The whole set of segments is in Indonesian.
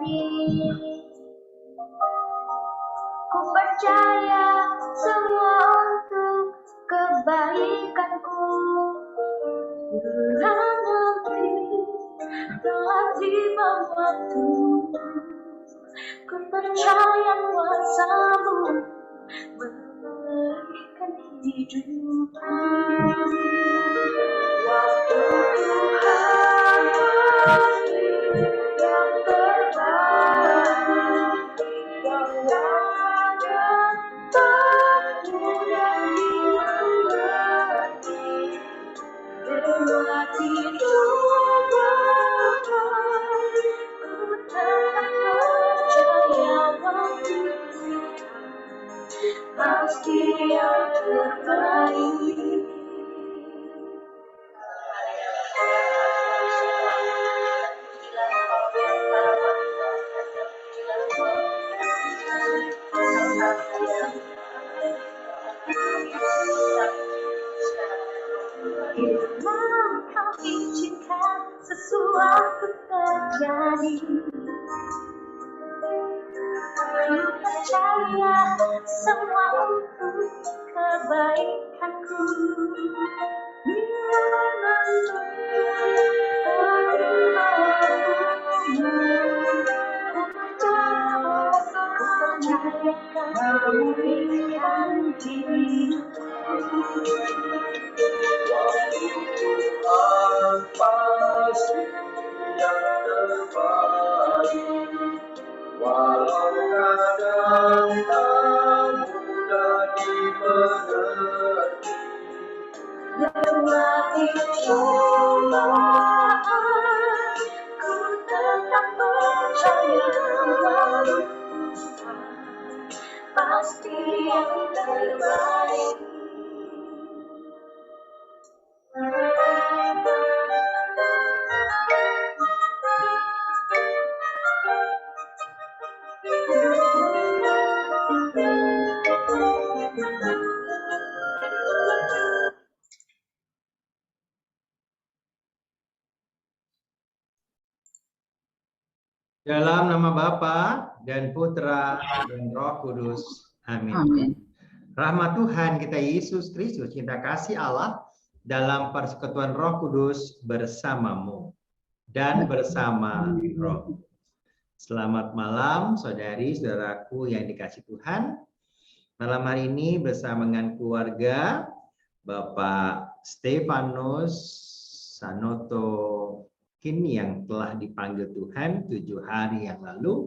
terjadi. Ku percaya semua untuk kebaikanku. Bila nanti telah tiba waktu, ku percaya kuasa-Mu memberikan kehidupan. Waktu Tuhan pasti yang terbaik, yang ada waktu yang dimengerti. Lewati coba, ku tetap percaya waktu pasti yang terbaik. Bila Kau izinkan sesuatu terjadi, ku percaya semua untuk kebaikanku. Bila nanti terima waktumu, ku percaya Kau memberikan dirimu. Tuhan pasti yang terbaik, walau kadang tak mudah dimengerti. Lewati cobaan, ku tetap percaya bahwa pasti yang terbaik. Dalam nama Bapa dan Putra dan Roh Kudus. Amin. Amin. Rahmat Tuhan kita Yesus Kristus, cinta kasih Allah dalam persekutuan Roh Kudus bersamamu dan bersama Roh. Selamat malam saudari-saudaraku yang dikasihi Tuhan. Malam hari ini bersama dengan keluarga Bapak Stefanus Sanoto Kini yang telah dipanggil Tuhan 7 hari yang lalu.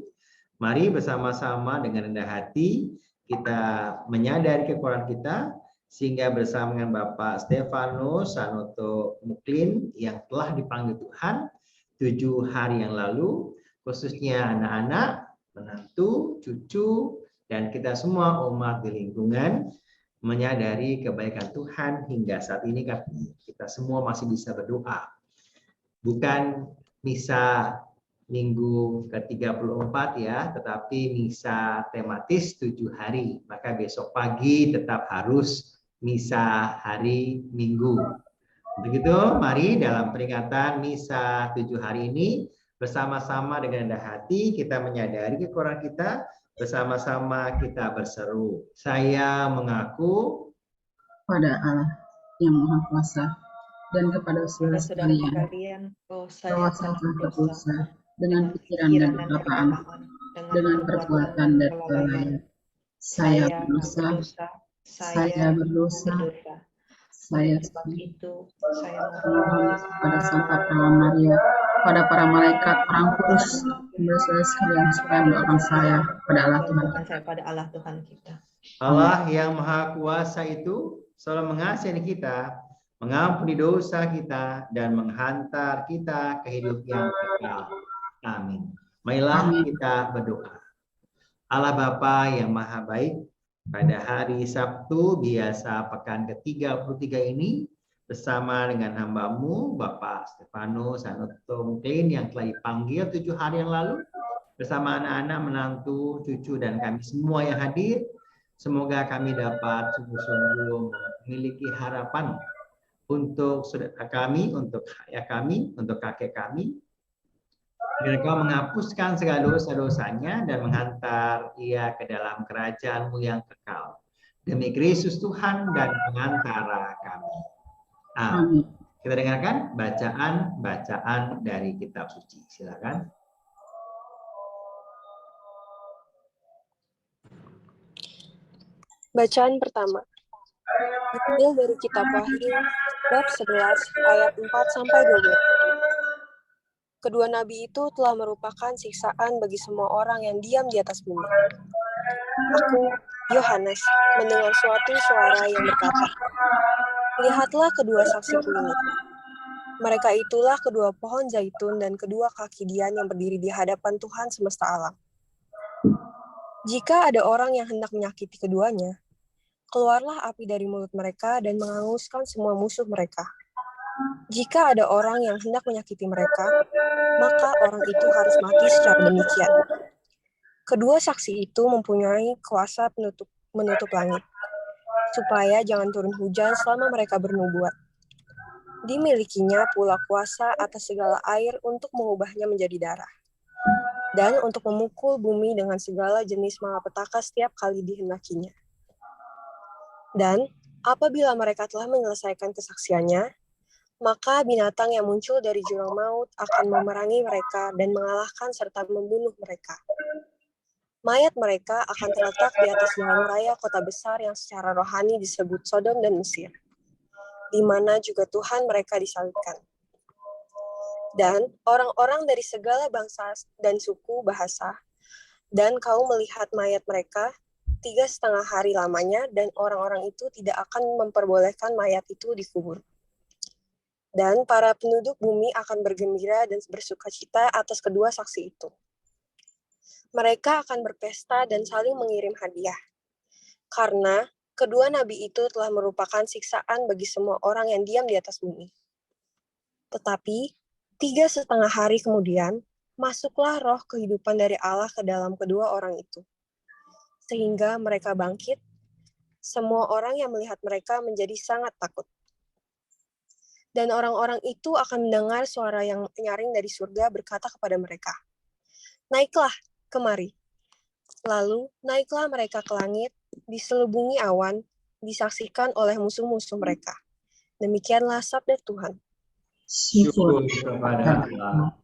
Mari bersama-sama dengan rendah hati kita menyadari kekurangan kita, sehingga bersama dengan Bapak Stefanus Sanoto Muklin yang telah dipanggil Tuhan 7 hari yang lalu, khususnya anak-anak, menantu, cucu, dan kita semua umat di lingkungan menyadari kebaikan Tuhan hingga saat ini kita semua masih bisa berdoa. Bukan misa minggu ke-34 ya, tetapi misa tematis 7 hari. Maka besok pagi tetap harus misa hari Minggu. Begitu, mari dalam peringatan misa 7 hari ini bersama-sama dengan rendah hati kita menyadari kekurangan kita, bersama-sama kita berseru. Saya mengaku pada Allah yang Maha Kuasa dan kepada saudara sekalian bahwa saya telah berdosa dengan pikiran dan perkataan, dengan perbuatan dan kelalaian. Saya berdosa, saya sebab itu saya memohon kepada Santa Prawa Maria, pada para malaikat, orang kudus, dan saudara sekalian supaya mendoakan saya pada Allah Tuhan kita. pada Allah Tuhan kita. Allah yang Maha Kuasa itu selalu mengasihi kita, mengampuni dosa kita, dan menghantar kita ke hidup yang kekal. Amin. Marilah kita berdoa. Allah Bapa yang Maha Baik, pada hari Sabtu biasa pekan ke-33 ini, bersama dengan hamba-Mu, Bapak Stefanus Sanoto Muklin yang telah dipanggil 7 hari yang lalu, bersama anak-anak, menantu, cucu, dan kami semua yang hadir, semoga kami dapat sungguh-sungguh memiliki harapan untuk saudara kami, untuk ayah kami, untuk kakek kami, Biar Engkau menghapuskan segala dosa-dosanya dan menghantar ia ke dalam kerajaan-Mu yang kekal. Demi Kristus Tuhan dan pengantara kami. Amin. Amin. Kita dengarkan bacaan dari kitab suci. Silakan. Bacaan pertama. Diambil dari kitab Wahyu bab 11 ayat 4 sampai 12. Kedua nabi itu telah merupakan siksaan bagi semua orang yang diam di atas bumi. Aku, Yohanes, mendengar suatu suara yang berkata, "Lihatlah kedua saksiku ini. Mereka itulah kedua pohon zaitun dan kedua kaki dian yang berdiri di hadapan Tuhan semesta alam. Jika ada orang yang hendak menyakiti keduanya, keluarlah api dari mulut mereka dan menghanguskan semua musuh mereka. Jika ada orang yang hendak menyakiti mereka, maka orang itu harus mati secara demikian." Kedua saksi itu mempunyai kuasa menutup langit, supaya jangan turun hujan selama mereka bernubuat. Dimilikinya pula kuasa atas segala air untuk mengubahnya menjadi darah, dan untuk memukul bumi dengan segala jenis malapetaka setiap kali dihendakinya. Dan apabila mereka telah menyelesaikan kesaksiannya, maka binatang yang muncul dari jurang maut akan memerangi mereka dan mengalahkan serta membunuh mereka. Mayat mereka akan terletak di atas jalan raya kota besar yang secara rohani disebut Sodom dan Mesir, di mana juga Tuhan mereka disalibkan. Dan orang-orang dari segala bangsa dan suku, bahasa, dan kaum melihat mayat mereka 3,5 hari lamanya, dan orang-orang itu tidak akan memperbolehkan mayat itu dikubur. Dan para penduduk bumi akan bergembira dan bersukacita atas kedua saksi itu. Mereka akan berpesta dan saling mengirim hadiah, karena kedua nabi itu telah merupakan siksaan bagi semua orang yang diam di atas bumi. Tetapi 3,5 hari kemudian, masuklah roh kehidupan dari Allah ke dalam kedua orang itu, sehingga mereka bangkit. Semua orang yang melihat mereka menjadi sangat takut. Dan orang-orang itu akan mendengar suara yang nyaring dari surga berkata kepada mereka, "Naiklah kemari." Lalu naiklah mereka ke langit, diselubungi awan, disaksikan oleh musuh-musuh mereka. Demikianlah sabda Tuhan. Syukur kepada Allah.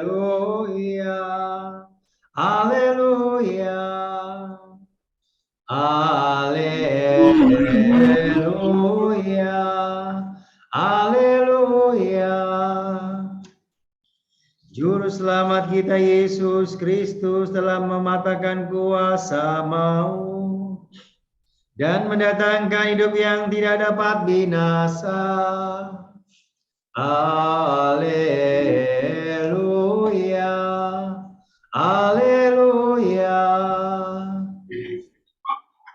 Haleluya, haleluya, haleluya, haleluya. Juru selamat kita Yesus Kristus telah mematahkan kuasa maut dan mendatangkan hidup yang tidak dapat binasa. Haleluya, haleluya.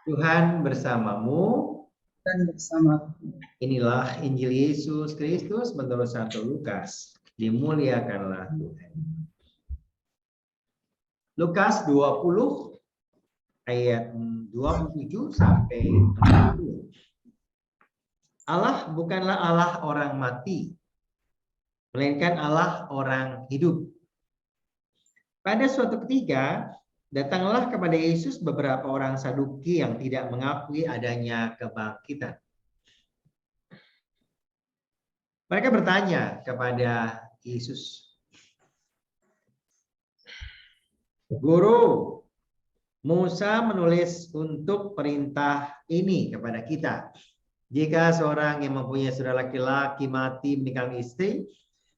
Tuhan bersamamu Dan bersama Inilah Injil Yesus Kristus menurut Santo Lukas. Dimuliakanlah Tuhan. Lukas 20 ayat 27 sampai 40. Allah bukanlah Allah orang mati, melainkan Allah orang hidup. Pada suatu ketika, datanglah kepada Yesus beberapa orang Saduki yang tidak mengakui adanya kebangkitan. Mereka bertanya kepada Yesus, "Guru, Musa menulis untuk perintah ini kepada kita. Jika seorang yang mempunyai saudara laki-laki mati meninggalkan istri,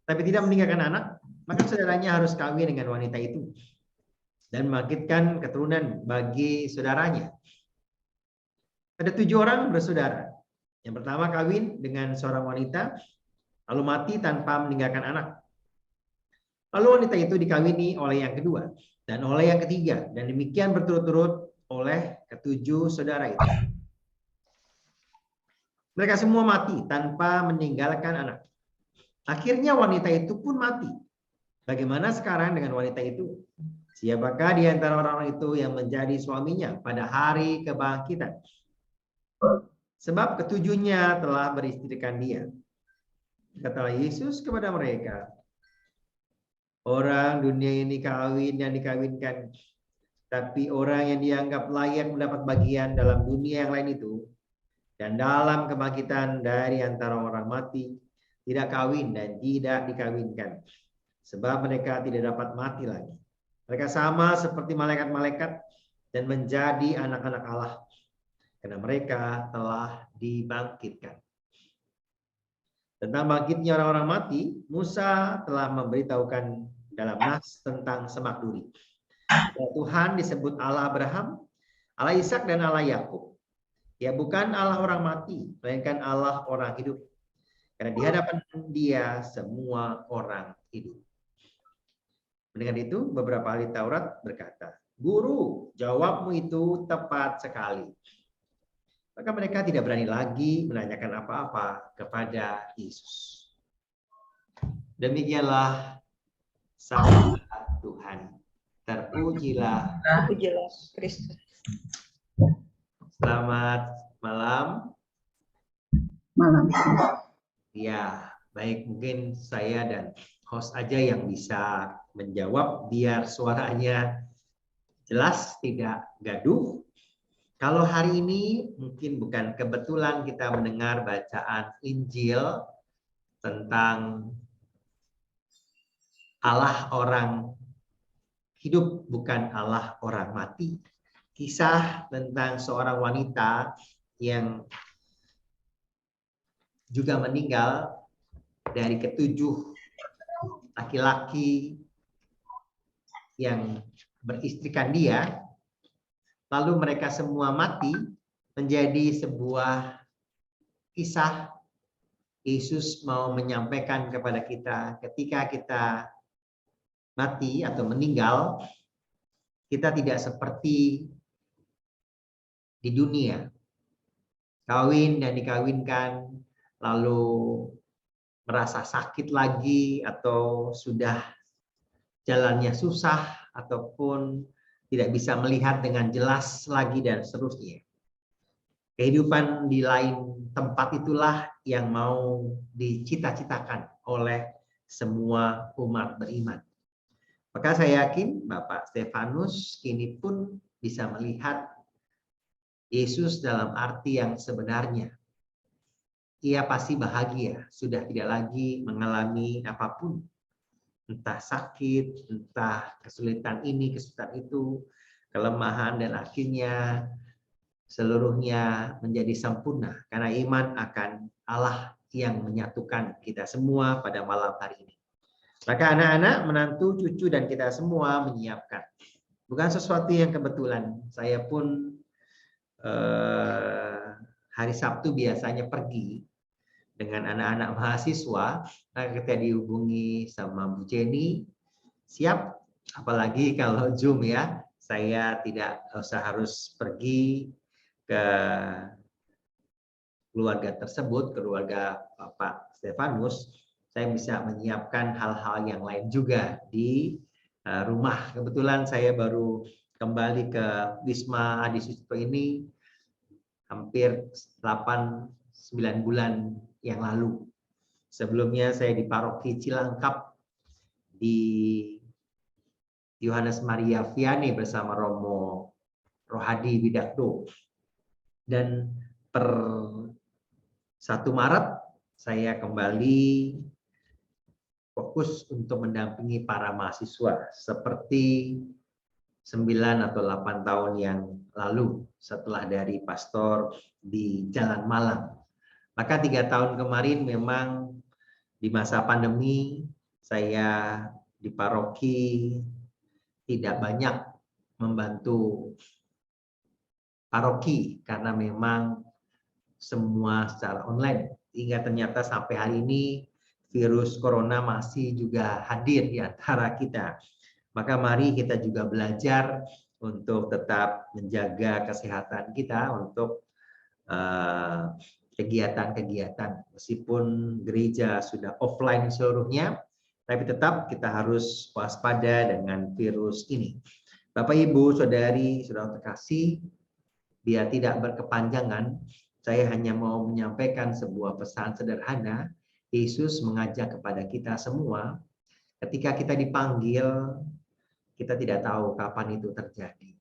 tapi tidak meninggalkan anak, maka saudaranya harus kawin dengan wanita itu dan membangkitkan keturunan bagi saudaranya. Ada 7 orang bersaudara. Yang pertama kawin dengan seorang wanita, lalu mati tanpa meninggalkan anak. Lalu wanita itu dikawini oleh yang kedua dan oleh yang ketiga, dan demikian berturut-turut oleh ke-7 saudara itu. Mereka semua mati tanpa meninggalkan anak. Akhirnya wanita itu pun mati. Bagaimana sekarang dengan wanita itu? Siapakah di antara orang-orang itu yang menjadi suaminya pada hari kebangkitan? Sebab ketujuhnya telah beristrikan dia." Kata Yesus kepada mereka, "Orang dunia ini kawin dan dikawinkan, tapi orang yang dianggap layak mendapat bagian dalam dunia yang lain itu dan dalam kebangkitan dari antara orang mati tidak kawin dan tidak dikawinkan, sebab mereka tidak dapat mati lagi. Mereka sama seperti malaikat-malaikat dan menjadi anak-anak Allah, karena mereka telah dibangkitkan." Tentang bangkitnya orang-orang mati, Musa telah memberitahukan dalam Nas tentang semak duri. Tuhan disebut Allah Abraham, Allah Ishak, dan Allah Yakub. Dia bukan Allah orang mati, melainkan Allah orang hidup. Karena di hadapan dia semua orang hidup. Mendengar itu, beberapa ahli Taurat berkata, "Guru, jawabmu itu tepat sekali." Maka mereka tidak berani lagi menanyakan apa-apa kepada Yesus. Demikianlah sabda Tuhan. Terpujilah Kristus. Selamat malam. Malam. Ya, baik, mungkin saya dan host aja yang bisa menjawab biar suaranya jelas, tidak gaduh. Kalau hari ini mungkin bukan kebetulan kita mendengar bacaan Injil tentang Allah orang hidup, bukan Allah orang mati. Kisah tentang seorang wanita yang juga meninggal dari ke-7 laki-laki yang beristrikan dia. Lalu mereka semua mati, menjadi sebuah kisah. Yesus mau menyampaikan kepada kita, ketika kita mati atau meninggal, kita tidak seperti di dunia. Kawin dan dikawinkan, lalu merasa sakit lagi, atau sudah jalannya susah, ataupun tidak bisa melihat dengan jelas lagi, dan seterusnya. Kehidupan di lain tempat itulah yang mau dicita-citakan oleh semua umat beriman. Maka saya yakin Bapak Stefanus kini pun bisa melihat Yesus dalam arti yang sebenarnya. Ia pasti bahagia, sudah tidak lagi mengalami apapun. Entah sakit, entah kesulitan ini, kesulitan itu, kelemahan, dan akhirnya seluruhnya menjadi sempurna karena iman akan Allah yang menyatukan kita semua pada malam hari ini. Maka anak-anak, menantu, cucu, dan kita semua menyiapkan. Bukan sesuatu yang kebetulan. Saya pun hari Sabtu biasanya pergi dengan anak-anak mahasiswa. Nah, ketika dihubungi sama Bu Jenny, siap, apalagi kalau Zoom ya, saya tidak usah harus pergi ke keluarga tersebut, keluarga Bapak Stefanus, saya bisa menyiapkan hal-hal yang lain juga di rumah. Kebetulan saya baru kembali ke Wisma Adi Sucipto ini hampir 8-9 bulan yang lalu. Sebelumnya saya di Paroki Cilangkap di Yohanes Maria Vianney bersama Romo Rohadi Widakdo. Dan per 1 Maret saya kembali fokus untuk mendampingi para mahasiswa seperti 9 atau 8 tahun yang lalu setelah dari pastor di Jalan Malang. Maka 3 tahun kemarin memang di masa pandemi saya di paroki tidak banyak membantu paroki karena memang semua secara online. Hingga ternyata sampai hari ini virus corona masih juga hadir di antara kita. Maka mari kita juga belajar untuk tetap menjaga kesehatan kita untuk kegiatan-kegiatan. Meskipun gereja sudah offline seluruhnya, tapi tetap kita harus waspada dengan virus ini. Bapak, Ibu, Saudari, Saudara terkasih, biar tidak berkepanjangan, saya hanya mau menyampaikan sebuah pesan sederhana. Yesus mengajak kepada kita semua, ketika kita dipanggil, kita tidak tahu kapan itu terjadi.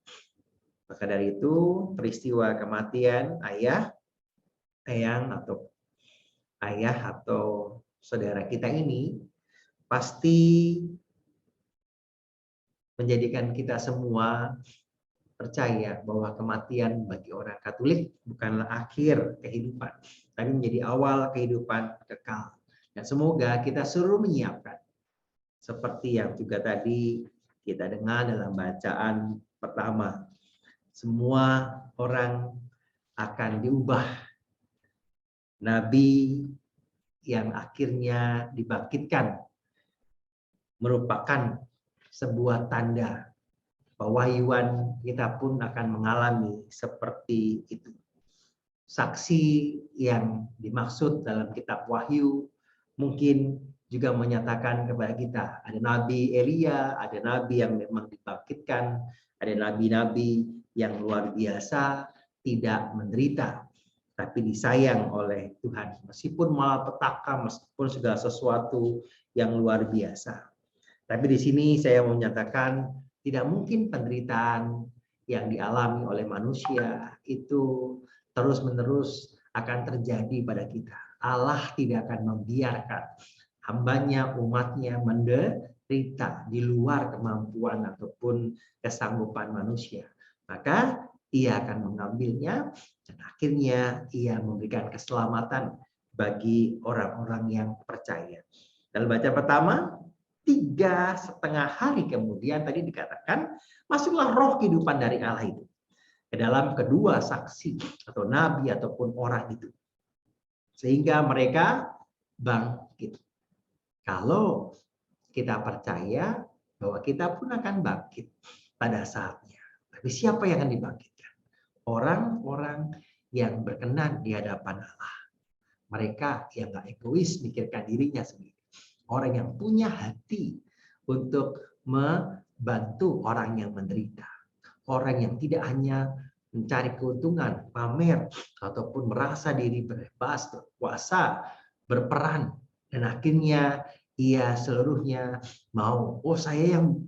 Maka dari itu, peristiwa kematian ayah, eyang, atau ayah atau saudara kita ini pasti menjadikan kita semua percaya bahwa kematian bagi orang Katolik bukanlah akhir kehidupan, tapi menjadi awal kehidupan kekal. Dan semoga kita selalu menyiapkan, seperti yang juga tadi kita dengar dalam bacaan pertama, semua orang akan diubah. Nabi yang akhirnya dibangkitkan merupakan sebuah tanda. Pewahyuan kita pun akan mengalami seperti itu. Saksi yang dimaksud dalam kitab Wahyu mungkin juga menyatakan kepada kita, ada Nabi Elia, ada Nabi yang memang dibangkitkan, ada Nabi-Nabi yang luar biasa, tidak menderita, tapi disayang oleh Tuhan. Meskipun malapetaka, meskipun segala sesuatu yang luar biasa. Tapi di sini saya mau menyatakan, tidak mungkin penderitaan yang dialami oleh manusia itu terus-menerus akan terjadi pada kita. Allah tidak akan membiarkan hambanya, umatnya menderita di luar kemampuan ataupun kesanggupan manusia. Maka ia akan mengambilnya dan akhirnya ia memberikan keselamatan bagi orang-orang yang percaya. Dalam bacaan pertama, 3,5 hari kemudian tadi dikatakan masuklah roh kehidupan dari Allah itu ke dalam kedua saksi atau nabi ataupun orang itu, sehingga mereka bangkit. Kalau kita percaya bahwa kita pun akan bangkit pada saatnya. Tapi siapa yang akan dibangkitkan? Orang-orang yang berkenan di hadapan Allah. Mereka yang gak egois mikirkan dirinya sendiri. Orang yang punya hati untuk membantu orang yang menderita. Orang yang tidak hanya mencari keuntungan, pamer, ataupun merasa diri bebas, berkuasa, berperan. Dan akhirnya ia seluruhnya mau, oh saya yang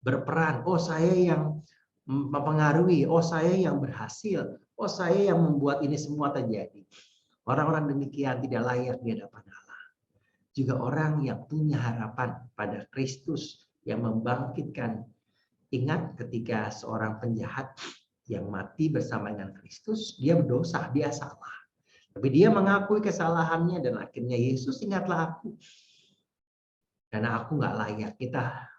berperan, oh saya yang mempengaruhi, oh saya yang berhasil, oh saya yang membuat ini semua terjadi. Orang-orang demikian tidak layak di hadapan Allah. Juga orang yang punya harapan pada Kristus yang membangkitkan. Ingat ketika seorang penjahat yang mati bersama dengan Kristus, dia berdosa, dia salah. Tapi dia mengakui kesalahannya dan akhirnya Yesus, ingatlah aku. Karena aku nggak layak, kita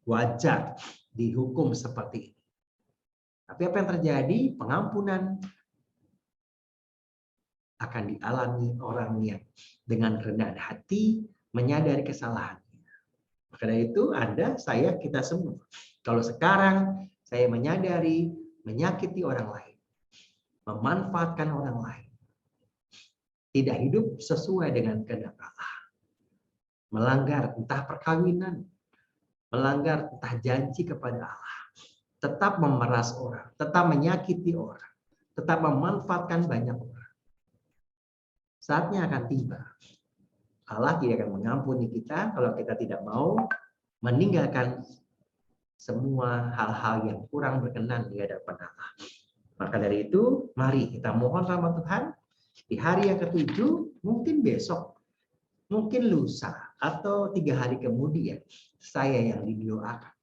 wajar dihukum seperti ini. Tapi apa yang terjadi? Pengampunan akan dialami orang yang dengan rendah hati menyadari kesalahannya. Maka dari itu Anda, saya, kita semua. Kalau sekarang saya menyadari menyakiti orang lain, memanfaatkan orang lain, tidak hidup sesuai dengan kehendak Allah, melanggar entah perkawinan, melanggar entah janji kepada Allah, tetap memeras orang, tetap menyakiti orang, tetap memanfaatkan banyak orang. Saatnya akan tiba. Allah tidak akan mengampuni kita kalau kita tidak mau meninggalkan semua hal-hal yang kurang berkenan di hadapan Allah. Maka dari itu, mari kita mohon sama Tuhan di hari yang ke-7, mungkin besok, mungkin lusa, atau 3 hari kemudian, saya yang didoakan.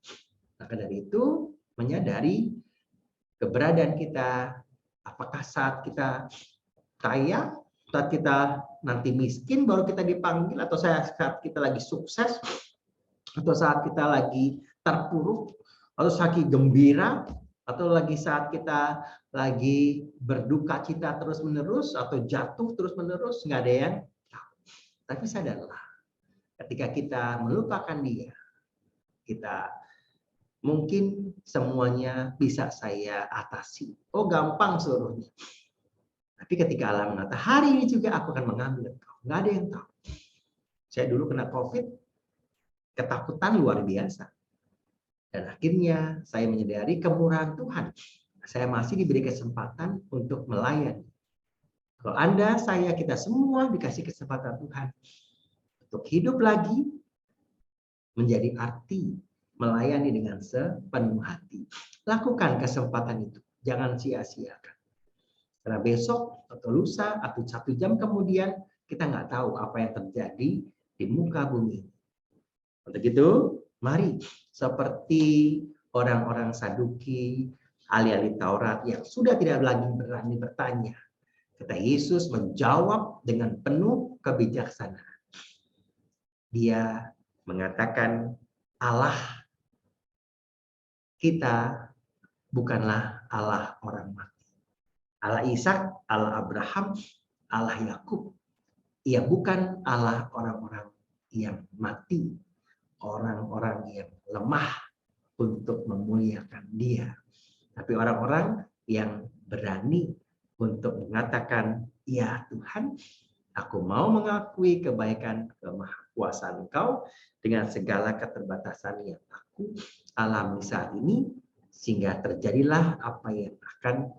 Maka dari itu, menyadari keberadaan kita, apakah saat kita kaya, saat kita nanti miskin baru kita dipanggil, atau saat kita lagi sukses, atau saat kita lagi terpuruk, atau saat gembira, atau lagi saat kita lagi berduka cita terus-menerus, atau jatuh terus-menerus, nggak ada yang tahu. Tapi sadarlah, ketika kita melupakan Dia, kita mungkin semuanya bisa saya atasi. Oh, gampang seluruhnya. Tapi ketika Allah mengatakan, hari ini juga aku akan mengambil engkau. Nggak ada yang tahu. Saya dulu kena COVID, ketakutan luar biasa. Dan akhirnya saya menyadari kemurahan Tuhan. Saya masih diberi kesempatan untuk melayani. Kalau Anda, saya, kita semua dikasih kesempatan Tuhan untuk hidup lagi, menjadi arti melayani dengan sepenuh hati. Lakukan kesempatan itu. Jangan sia-siakan. Karena besok atau lusa atau 1 jam kemudian kita nggak tahu apa yang terjadi di muka bumi. Untuk itu, mari seperti orang-orang Saduki, ahli-ahli Taurat yang sudah tidak lagi berani bertanya. Kata Yesus menjawab dengan penuh kebijaksanaan. Dia mengatakan Allah kita bukanlah Allah orang mati. Allah Ishak, Allah Abraham, Allah Yakub. Ia bukan Allah orang-orang yang mati, orang-orang yang lemah untuk memuliakan Dia. Tapi orang-orang yang berani untuk mengatakan, ya Tuhan, aku mau mengakui kebaikan kemahakuasaan Engkau dengan segala keterbatasan yang aku alami saat ini, sehingga terjadilah apa yang akan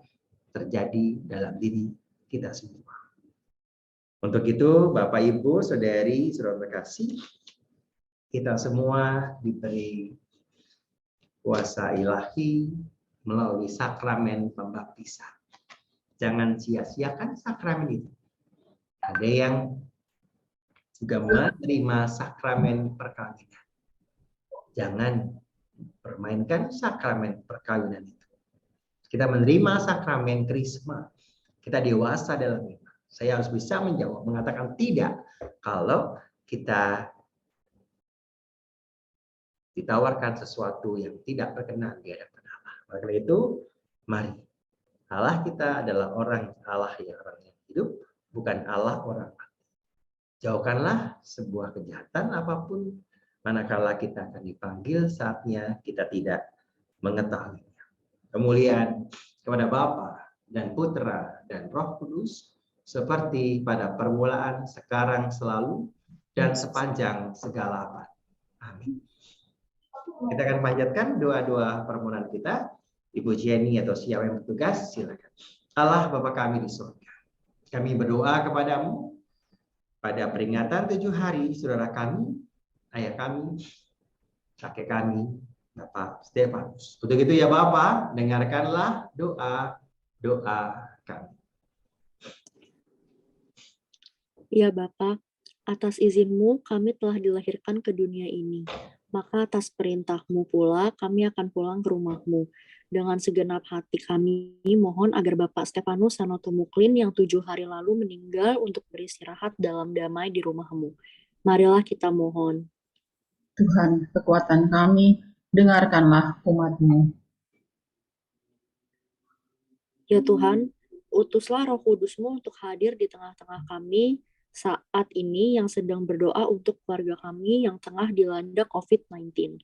terjadi dalam diri kita semua. Untuk itu, Bapak, Ibu, Saudari, Saudara terkasih, kita semua diberi kuasa ilahi melalui sakramen pembaptisan. Jangan sia-siakan sakramen itu. Ada yang juga menerima sakramen perkawinan. Jangan permainkan sakramen perkawinan itu. Kita menerima sakramen krisma. Kita dewasa dalam iman. Saya harus bisa menjawab, mengatakan tidak kalau kita ditawarkan sesuatu yang tidak berkenan di hadapan Allah. Oleh itu, mari. Allah kita adalah Allah yang hidup, bukan Allah orang mati. Jauhkanlah sebuah kejahatan apapun, manakala kita akan dipanggil saatnya kita tidak mengetahuinya. Kemuliaan kepada Bapa dan Putra dan Roh Kudus, seperti pada permulaan, sekarang, selalu, dan sepanjang segala abad. Amin. Kita akan panjatkan doa-doa permohonan kita. Ibu Jenny atau siapa yang bertugas, silakan. Allah Bapa kami di surga, kami berdoa kepadamu pada peringatan 7 hari saudara kami, ayah kami, kakek kami, Bapak Stefanus. Untuk itu ya Bapak, dengarkanlah doa kami. Ya Bapa, atas izin-Mu kami telah dilahirkan ke dunia ini. Maka atas perintah-Mu pula kami akan pulang ke rumah-Mu. Dengan segenap hati kami mohon agar Bapak Stefanus Sanoto Muklin yang 7 hari lalu meninggal untuk beristirahat dalam damai di rumah-Mu. Marilah kita mohon. Tuhan, kekuatan kami, dengarkanlah umat-Mu. Ya Tuhan, utuslah Roh Kudus-Mu untuk hadir di tengah-tengah kami saat ini yang sedang berdoa untuk keluarga kami yang tengah dilanda COVID-19.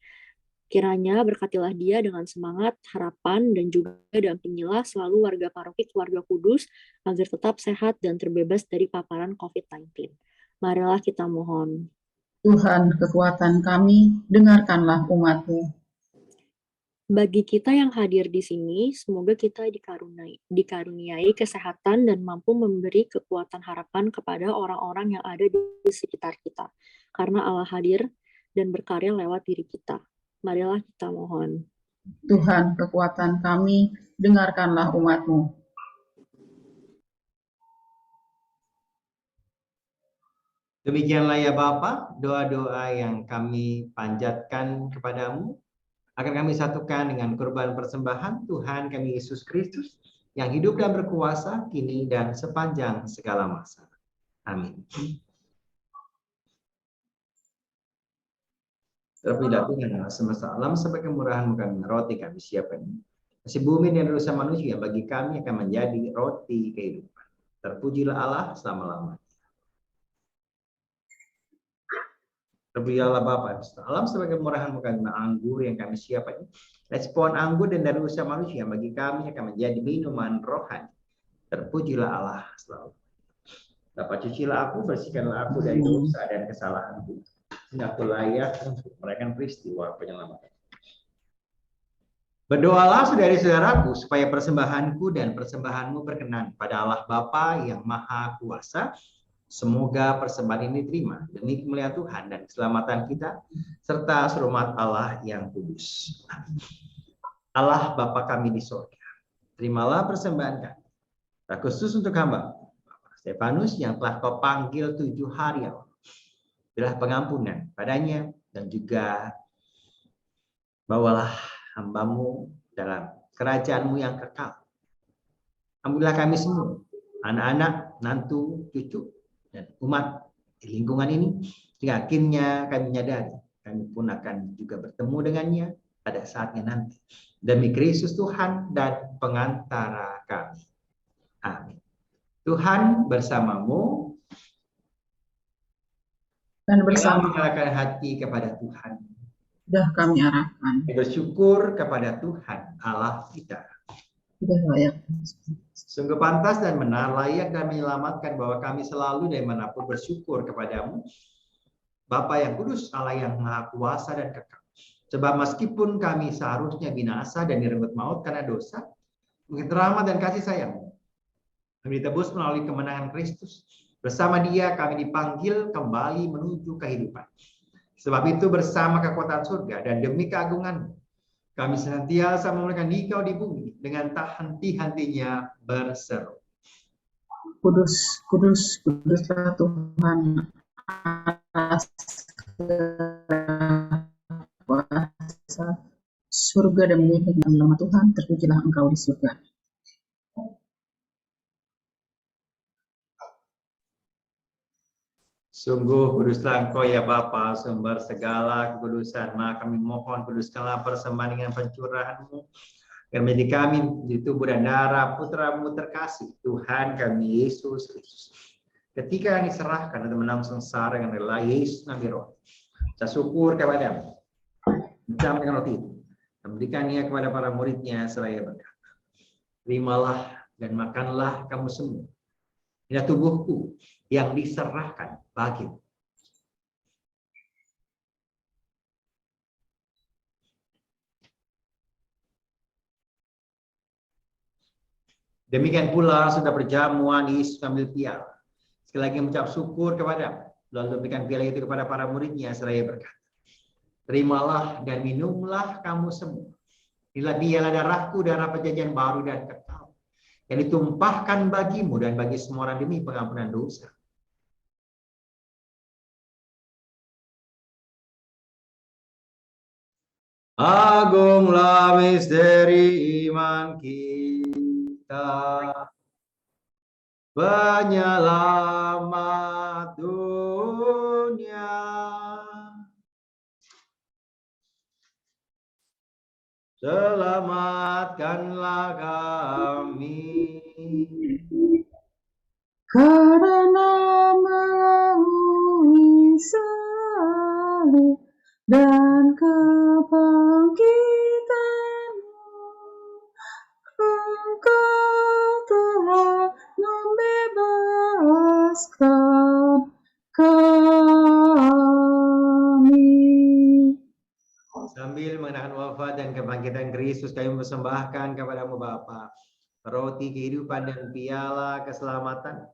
Kiranya berkatilah dia dengan semangat, harapan, dan juga dampingilah selalu warga paroki Keluarga Kudus agar tetap sehat dan terbebas dari paparan COVID-19. Marilah kita mohon. Tuhan, kekuatan kami, dengarkanlah umat-Mu. Bagi kita yang hadir di sini, semoga kita dikaruniai kesehatan dan mampu memberi kekuatan harapan kepada orang-orang yang ada di sekitar kita. Karena Allah hadir dan berkarya lewat diri kita. Marilah kita mohon. Tuhan, kekuatan kami, dengarkanlah umat-Mu. Demikianlah ya Bapa, doa-doa yang kami panjatkan kepadamu, akan kami satukan dengan kurban persembahan Tuhan kami Yesus Kristus, yang hidup dan berkuasa kini dan sepanjang segala masa. Amin. Terpujilah Tuhan semesta alam, sampai kemurahan-Mu kami roti kami siapkan. Kasih bumi dan dosa manusia bagi kami akan menjadi roti kehidupan. Terpujilah Allah selama-lamanya. Terpujilah Bapa semesta alam, sampai kemurahan-Mu kami anggur yang kami siapkan. Respon anggur dan dari usaha manusia bagi kami akan menjadi minuman rohani. Terpujilah Allah selalu. Bapa, cucilah aku, bersihkanlah aku dari dosa dan kesalahanku, sehingga aku layak untuk merayakan peristiwa penyelamatan. Berdoalah saudari-saudaraku, supaya persembahanku dan persembahanmu berkenan pada Allah Bapa yang Maha Kuasa. Semoga persembahan ini diterima demi kemuliaan Tuhan dan keselamatan kita, serta serahmat Allah yang kudus. Allah Bapa kami di sorga, terimalah persembahan kami, khusus untuk hamba Stefanus yang telah Kau panggil 7 hari yang lalu. Berilah pengampunan padanya, dan juga bawalah hamba-Mu dalam kerajaan-Mu yang kekal. Ampunilah kami semua, anak-anak, nantu, cucu, dan umat di lingkungan ini, sehingga akhirnya kami menyadari kami pun akan juga bertemu dengannya pada saatnya nanti. Demi Kristus Tuhan dan pengantara kami. Amin. Tuhan bersamamu. Dan bersama mengarahkan hati kepada Tuhan. sudah kami arahkan. Bersyukur kepada Tuhan Allah kita. Sudah layak. Sungguh pantas dan benar, layak dan menyelamatkan bahwa kami selalu dan manapun bersyukur kepadamu, Bapa yang kudus, Allah yang maha kuasa dan kekal. Sebab meskipun kami seharusnya binasa dan direnggut maut karena dosa, mungkin rahmat dan kasih sayang kami ditebus melalui kemenangan Kristus. Bersama Dia kami dipanggil kembali menuju kehidupan. Sebab itu bersama kekuatan surga dan demi keagungan, kami senantiasa memuliakan Dikau di bumi dengan tak henti-hentinya berseru. Kudus, kudus, kuduslah Tuhan atas kuasa surga dan bumi dengan nama Tuhan, terpujilah Engkau di surga. Sungguh kuduslah Engkau ya Bapa, sumber segala kekudusan. Maka kami mohon, kuduskanlah persembahan dengan pencurahan-Mu, agar menjadi kami di tubuh dan darah Putra-Mu terkasih, Tuhan kami Yesus Kristus. Ketika yang diserahkan untuk menang sengsara dengan rela, Yesus Nabi Roh, saya syukur kepada-Mu, mencamkan roti itu, dan memberikannya kepada para murid-Nya seraya berkata, terimalah dan makanlah kamu semua. Inilah tubuhku yang diserahkan bagimu. Demikian pula sudah perjamuan, Yesus ambil piala. Sekali lagi mengucap syukur kepada, lalu berikan piala itu kepada para murid-Nya seraya berkata, terimalah dan minumlah kamu semua. Inilah piala darahku, darah perjanjian baru dan kekal, yang ditumpahkan bagimu dan bagi semua orang demi pengampunan dosa. Agunglah misteri iman kita, penyelamat dunia. Selamatkanlah kami. Karena melalui salib dan kebangkitan-Mu, Engkau telah membebaskan kami. Sambil mengenang wafat dan kebangkitan Kristus, kami mempersembahkan kepada-Mu Bapa roti kehidupan dan piala keselamatan.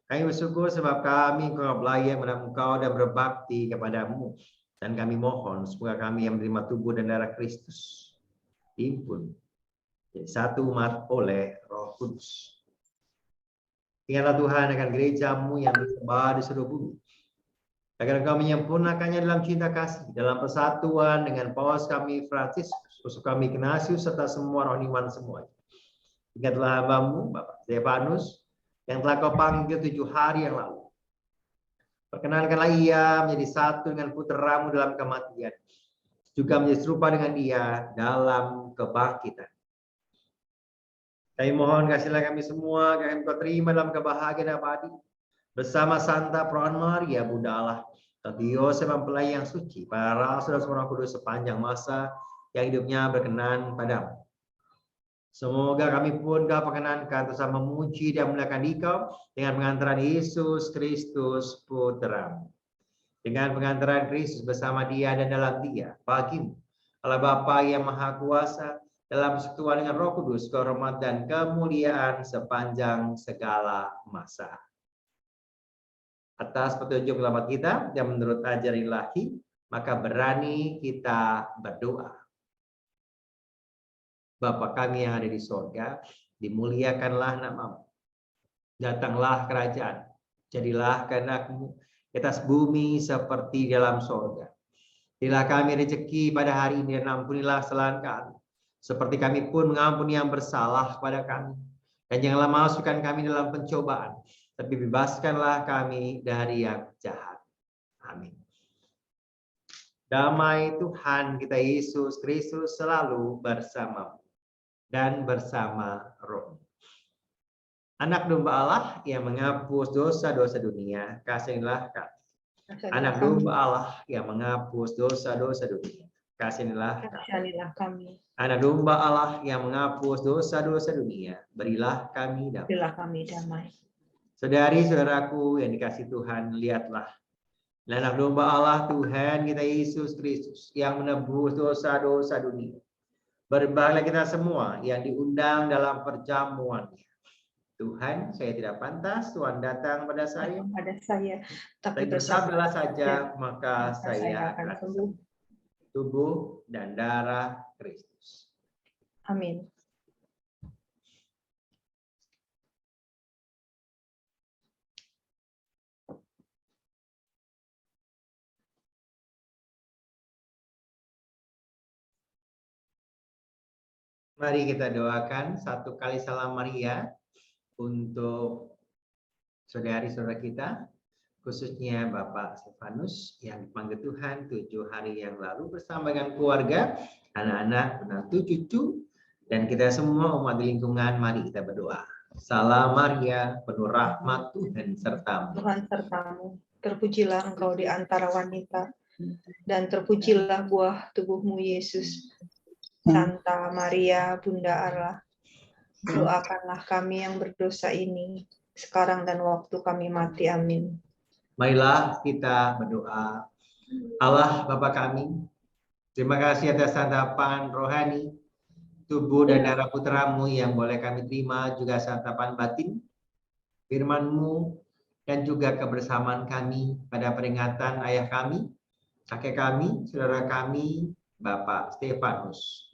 Kami bersyukur sebab kami Engkau layak menghadap Engkau dan berbakti kepada-Mu. Dan kami mohon semoga kami yang menerima tubuh dan darah Kristus dihimpun jadi satu umat oleh Roh Kudus. Ingatlah Tuhan akan gerejamu yang tersebar di seluruh bumi, agar Engkau menyempurnakannya dalam cinta kasih, dalam persatuan dengan Paus kami Fransiskus, uskup kami Ignatius, serta semua rohaniwan semuanya. Ingatlah hambamu, Bapak Stefanus, yang telah Kau panggil 7 hari yang lalu. Perkenankanlah ia menjadi satu dengan putramu dalam kematian, juga menjadi serupa dengan dia dalam kebangkitan. Kami mohon kasihlah kami semua, kami Kau terima dalam kebahagiaan abadi, bersama Santa Peron Maria, Bunda Allah, Santo Yosef mempelai yang suci, para rasul dan semua Roh Kudus sepanjang masa yang hidupnya berkenan padamu. Semoga kami pun Kau perkenankan untuk memuji dan memuliakan Dikau dengan pengantaran Yesus Kristus Putra-Mu. Dengan pengantaran Kristus bersama Dia dan dalam Dia, bagimu, Allah Bapa yang Maha Kuasa, dalam persekutuan dengan Roh Kudus, kehormat dan kemuliaan sepanjang segala masa. Atas petunjuk selamat kita dan menurut ajaran ilahi, maka berani kita berdoa. Bapa kami yang ada di sorga, dimuliakanlah namamu. Datanglah kerajaan, jadilah kehendak-Mu di atas bumi seperti dalam sorga. Berilah kami rezeki pada hari ini dan ampunilah kesalahan kami, seperti kami pun mengampuni yang bersalah kepada kami. Dan janganlah masukkan kami dalam pencobaan, tapi bebaskanlah kami dari yang jahat. Amin. Damai Tuhan kita Yesus Kristus selalu bersamamu dan bersama roh. Anak domba Allah yang menghapus dosa-dosa dunia, kasihilah kami. Anak domba Allah yang menghapus dosa-dosa dunia, kasihilah kami. Anak domba Allah yang menghapus dosa-dosa dunia, berilah kami damai. Berilah kami damai. Saudari-saudaraku yang dikasihi Tuhan, lihatlah anak domba Allah Tuhan kita Yesus Kristus yang menebus dosa-dosa dunia. Berbahagialah kita semua yang diundang dalam perjamuannya. Tuhan, saya tidak pantas Tuhan datang pada saya. Tapi bersabdalah saja, maka saya akan sembuh. Tubuh dan darah Kristus. Amin. Mari kita doakan satu kali salam Maria untuk saudari-saudara kita, khususnya Bapak Stefanus yang dipanggil Tuhan 7 hari yang lalu bersama dengan keluarga, anak-anak, menantu, cucu, dan kita semua umat di lingkungan. Mari kita berdoa. Salam Maria, penuh rahmat Tuhan sertamu. Tuhan sertamu, terpujilah engkau di antara wanita, dan terpujilah buah tubuhmu Yesus. Santa Maria, Bunda Allah, doakanlah kami yang berdosa ini, sekarang dan waktu kami mati. Amin. Marilah kita berdoa. Allah Bapa kami, terima kasih atas santapan rohani, tubuh dan darah putra-Mu yang boleh kami terima, juga santapan batin, firman-Mu, dan juga kebersamaan kami pada peringatan ayah kami, kakek kami, saudara kami, Bapak Stefanus.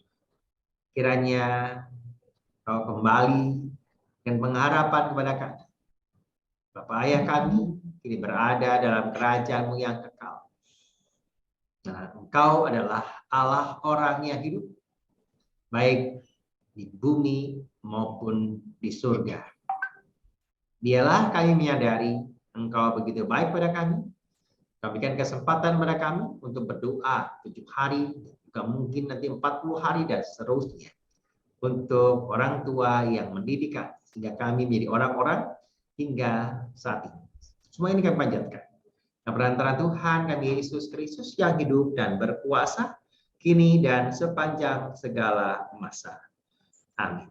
Kiranya Kau kembali dan pengharapan kepada kami. Bapak ayah kami kini berada dalam kerajaan-Mu yang kekal. Nah, Engkau adalah Allah orang yang hidup, baik di bumi maupun di surga. Dialah kami menyadari Engkau begitu baik pada kami. Kau berikan kesempatan pada kami untuk berdoa 7 hari, juga mungkin nanti 40 hari dan seterusnya. Untuk orang tua yang mendidik kami, sehingga kami menjadi orang-orang hingga saat ini. Semua ini kami panjatkan. Nah, perantara Tuhan kami Yesus Kristus yang hidup dan berkuasa, kini dan sepanjang segala masa. Amin.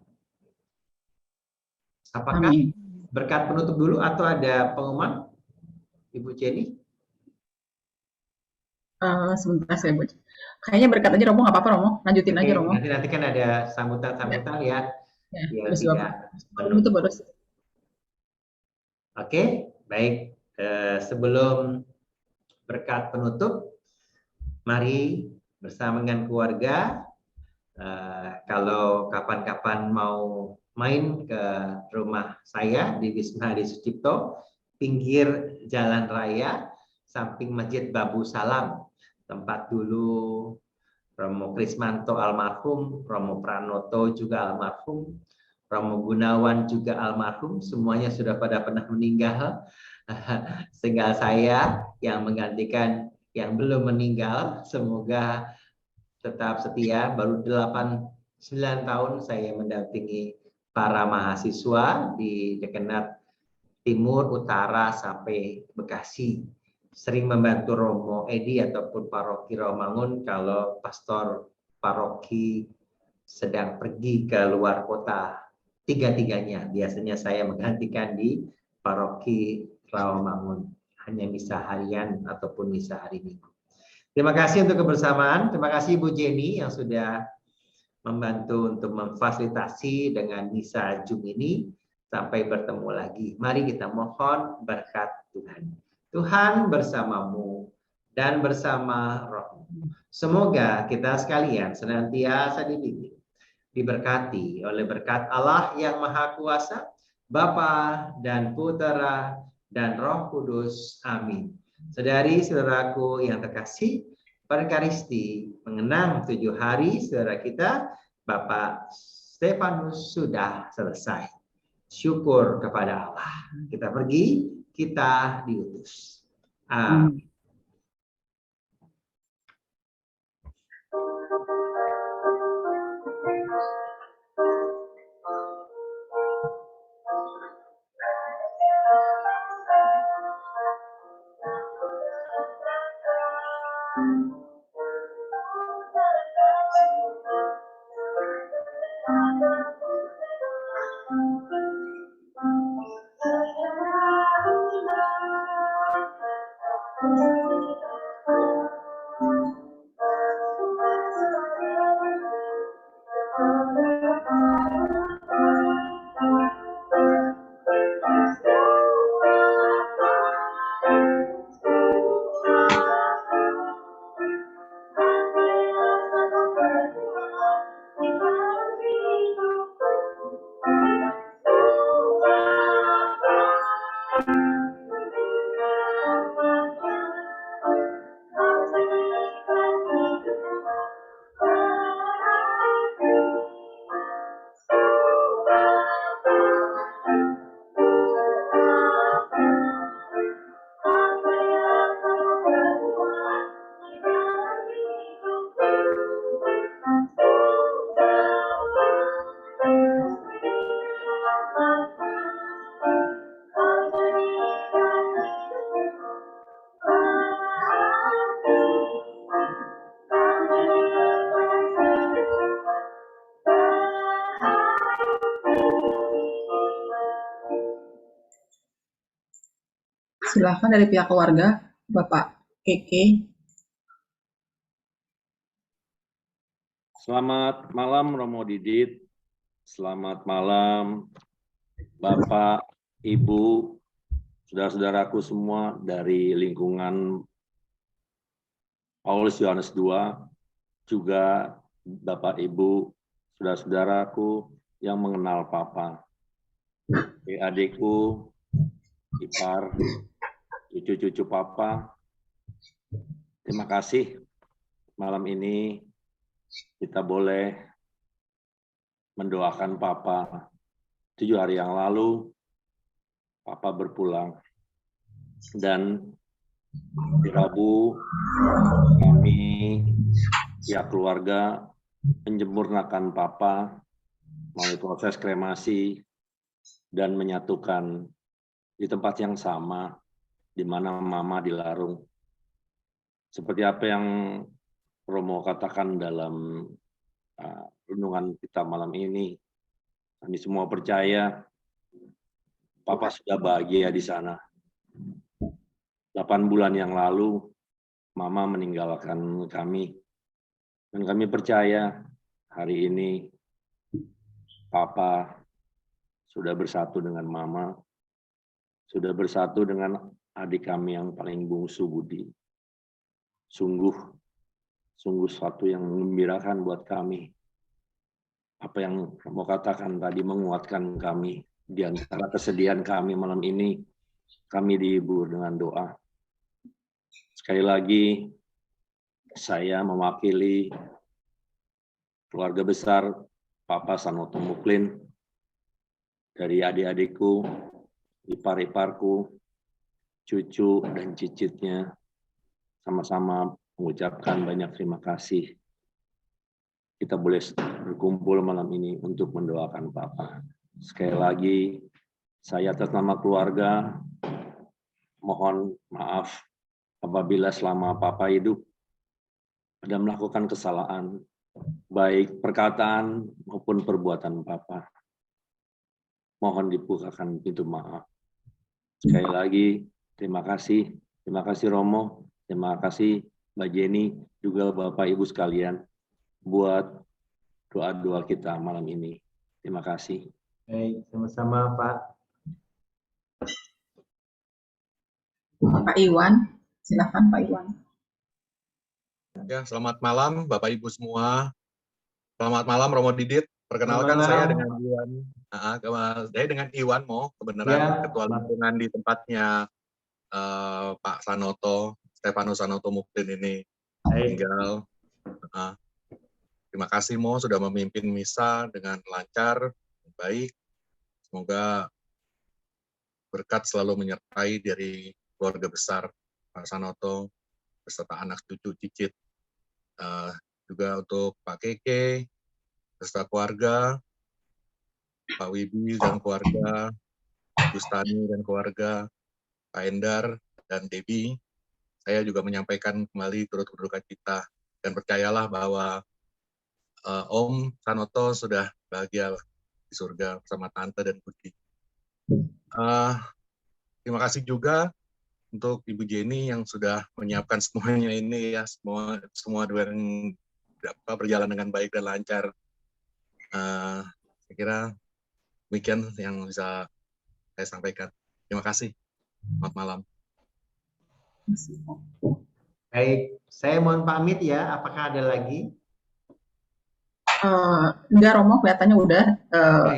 Apakah berkat penutup dulu atau ada pengumuman, Ibu Jenny? Sebentar saya baca. Kayaknya berkat aja Romo, nggak apa-apa Romo, lanjutin aja Romo. Nanti kan ada sambutan-sambutan ya. Terus itu baru. Oke, baik. Sebelum berkat penutup, Mari bersama dengan keluarga, kalau kapan-kapan mau main ke rumah saya di Wisma Adi Sucipto, pinggir jalan raya, samping Masjid Babu Salam, tempat dulu Romo Krismanto almarhum, Romo Pranoto juga almarhum, Romo Gunawan juga almarhum, semuanya sudah pada pernah meninggal. Tinggal saya yang menggantikan yang belum meninggal, semoga tetap setia. Baru 8-9 tahun saya mendampingi para mahasiswa di Dekanat Timur, Utara, sampai Bekasi. Sering membantu Romo Edi ataupun Paroki Romangun kalau pastor paroki sedang pergi ke luar kota. Tiga-tiganya biasanya saya menggantikan di Paroki Rawamangun, hanya misa harian ataupun misa hari Minggu. Terima kasih untuk kebersamaan. Terima kasih Bu Jenny yang sudah membantu untuk memfasilitasi dengan misa Zoom ini. Sampai bertemu lagi. Mari kita mohon berkat Tuhan. Tuhan bersamamu dan bersama rohmu. Semoga kita sekalian senantiasa dibimbing, diberkati oleh berkat Allah yang Maha Kuasa, Bapa dan Putera dan Roh Kudus. Amin. Saudari-saudaraku yang terkasih, Perkaristi mengenang 7 hari saudara kita, Bapak Stefanus sudah selesai. Syukur kepada Allah. Kita pergi, kita diutus. Amin. Silakan dari pihak keluarga, Bapak Keke. Selamat malam Romo Didit, selamat malam Bapak, Ibu, saudara-saudaraku semua dari lingkungan Paulus Yohanes II, juga Bapak, Ibu, saudara-saudaraku yang mengenal Papa, adikku, ipar, cucu-cucu Papa. Terima kasih malam ini kita boleh mendoakan Papa. 7 hari yang lalu Papa berpulang, dan di Rabu kami pihak keluarga menyempurnakan Papa melalui proses kremasi dan menyatukan di tempat yang sama di mana Mama dilarung. Seperti apa yang Romo katakan dalam renungan kita malam ini, kami semua percaya Papa sudah bahagia di sana. 8 bulan yang lalu Mama meninggalkan kami, dan kami percaya hari ini Papa sudah bersatu dengan Mama, sudah bersatu dengan adik kami yang paling bungsu, Budi. Sungguh sungguh sesuatu yang menggembirakan buat kami. Apa yang mau katakan tadi menguatkan kami. Di antara kesedihan kami malam ini, kami dihibur dengan doa. Sekali lagi, saya mewakili keluarga besar Papa Sanoto Muklin, dari adik-adikku, ipar-iparku, cucu dan cicitnya, sama-sama mengucapkan banyak terima kasih. Kita boleh berkumpul malam ini untuk mendoakan Papa. Sekali lagi, saya atas nama keluarga, mohon maaf apabila selama Papa hidup ada melakukan kesalahan, baik perkataan maupun perbuatan Papa. Mohon dibukakan pintu maaf. Sekali lagi, terima kasih. Terima kasih Romo, terima kasih Mbak Jenny, juga Bapak Ibu sekalian, buat doa-doa kita malam ini. Terima kasih. Baik, sama-sama Pak. Pak Iwan, silakan Pak Iwan. Ya, selamat malam Bapak Ibu semua. Selamat malam Romo Didit. Perkenalkan saya dengan Iwan. Saya dengan Iwan kebenaran Ketua Lingkungan di tempatnya Pak Sanoto, Stefanus Sanoto Muklin ini tinggal. Terima kasih sudah memimpin misa dengan lancar, baik. Semoga berkat selalu menyertai dari keluarga besar Pak Sanoto beserta anak cucu cicit. Juga untuk Pak Keke beserta keluarga, Pak Wibi dan keluarga, Gustani dan keluarga, Pak Endar dan Debbie. Saya juga menyampaikan kembali turut berduka cita dan percayalah bahwa Om Sanoto sudah bahagia di surga bersama Tante dan Budi. Terima kasih juga untuk Ibu Jenny yang sudah menyiapkan semuanya ini ya, semua yang berjalan dengan baik dan lancar. Saya kira demikian yang bisa saya sampaikan. Terima kasih. Selamat malam. Baik, saya mohon pamit ya. Apakah ada lagi? Enggak, Romo, kelihatannya udah.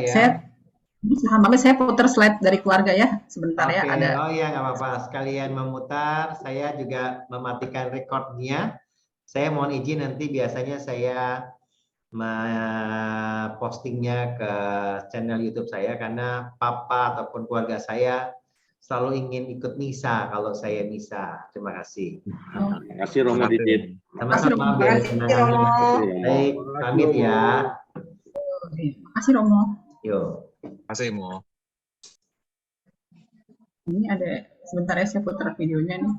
Saya putar slide dari keluarga ya, sebentar ya. Ada. Oh iya, nggak apa-apa. Sekalian memutar, saya juga mematikan recordnya. Saya mohon izin nanti biasanya saya postingnya ke channel YouTube saya karena Papa ataupun keluarga saya selalu ingin ikut misa kalau saya misa. Terima kasih. Terima kasih Romo Didit. Sama-sama. Baik, pamit ya. Terima kasih Romo. Yuk. Terima kasih Mo. Ini ada sebentar ya, saya putar videonya nih.